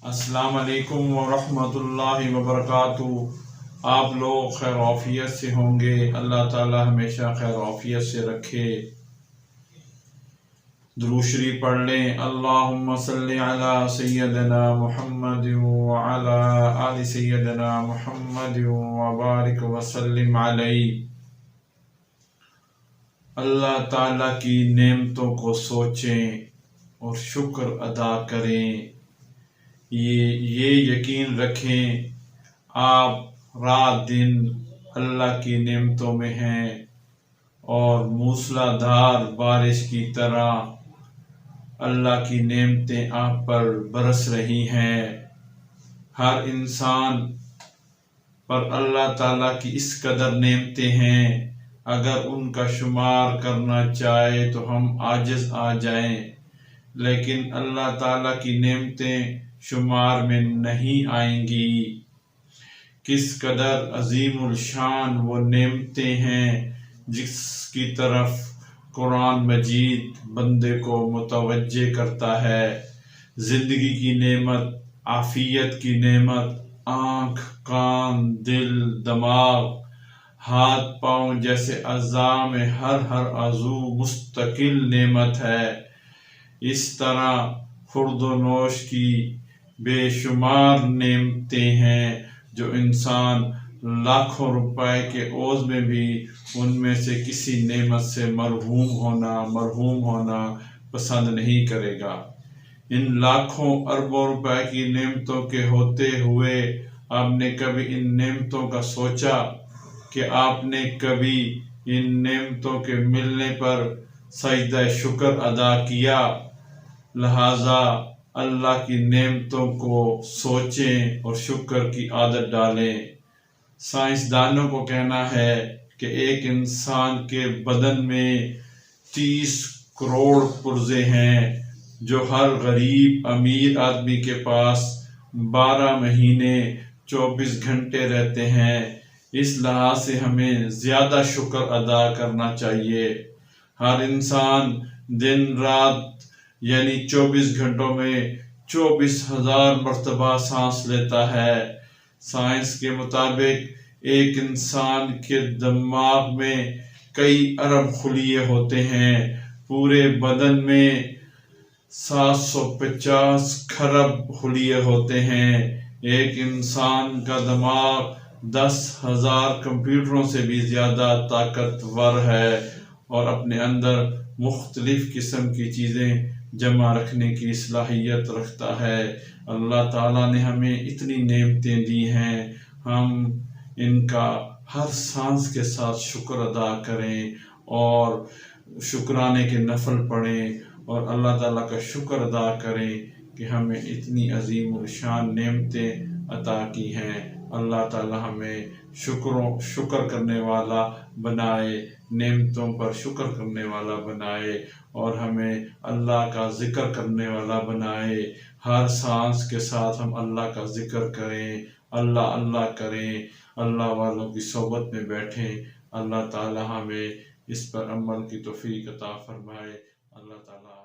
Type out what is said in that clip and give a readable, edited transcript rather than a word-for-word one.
السلام علیکم ورحمۃ اللہ وبرکاتہ۔ آپ لوگ خیر عافیت سے ہوں گے، اللہ تعالی ہمیشہ خیر عافیت سے رکھے۔ درود شریف پڑھ لیں۔ اللہم صلی علی سیدنا محمد وعلی آل سیدنا محمد وبارک وسلم علیہ۔ اللہ تعالیٰ کی نعمتوں کو سوچیں اور شکر ادا کریں۔ یہ یقین رکھیں آپ رات دن اللہ کی نعمتوں میں ہیں اور موسلا دھار بارش کی طرح اللہ کی نعمتیں آپ پر برس رہی ہیں۔ ہر انسان پر اللہ تعالیٰ کی اس قدر نعمتیں ہیں، اگر ان کا شمار کرنا چاہے تو ہم عاجز آ جائیں، لیکن اللہ تعالیٰ کی نعمتیں شمار میں نہیں آئیں گی۔ کس قدر عظیم الشان وہ نعمتیں ہیں جس کی طرف قرآن مجید بندے کو متوجہ کرتا ہے۔ زندگی کی نعمت، عافیت کی نعمت، آنکھ، کان، دل، دماغ، ہاتھ پاؤں جیسے اعضاء میں ہر عضو مستقل نعمت ہے۔ اس طرح خورد و نوش کی بے شمار نعمتیں ہیں جو انسان لاکھوں روپے کے عوض میں بھی ان میں سے کسی نعمت سے مرحوم ہونا پسند نہیں کرے گا۔ ان لاکھوں اربوں روپے کی نعمتوں کے ہوتے ہوئے آپ نے کبھی ان نعمتوں کا سوچا کہ آپ نے کبھی ان نعمتوں کے ملنے پر سجدہ شکر ادا کیا؟ لہذا اللہ کی نعمتوں کو سوچیں اور شکر کی عادت ڈالیں۔ سائنسدانوں کو کہنا ہے کہ ایک انسان کے بدن میں 30 کروڑ پرزے ہیں جو ہر غریب امیر آدمی کے پاس 12 مہینے 24 گھنٹے رہتے ہیں۔ اس لحاظ سے ہمیں زیادہ شکر ادا کرنا چاہیے۔ ہر انسان دن رات یعنی 24 گھنٹوں میں 24,000 مرتبہ سانس لیتا ہے۔ سائنس کے مطابق ایک انسان کے دماغ میں کئی ارب خلیے ہوتے ہیں۔ پورے بدن میں 750 کھرب خلیے ہوتے ہیں۔ ایک انسان کا دماغ 10,000 کمپیوٹروں سے بھی زیادہ طاقتور ہے اور اپنے اندر مختلف قسم کی چیزیں جمع رکھنے کی صلاحیت رکھتا ہے۔ اللہ تعالیٰ نے ہمیں اتنی نعمتیں دی ہیں، ہم ان کا ہر سانس کے ساتھ شکر ادا کریں اور شکرانے کے نفل پڑھیں اور اللہ تعالیٰ کا شکر ادا کریں کہ ہمیں اتنی عظیم الشان نعمتیں عطا کی ہیں۔ اللہ تعالیٰ ہمیں شکر کرنے والا بنائے، نعمتوں پر شکر کرنے والا بنائے اور ہمیں اللہ کا ذکر کرنے والا بنائے۔ ہر سانس کے ساتھ ہم اللہ کا ذکر کریں، اللہ کریں، اللہ والوں کی صحبت میں بیٹھیں۔ اللہ تعالیٰ ہمیں اس پر عمل کی توفیق عطا فرمائے۔ اللہ تعالیٰ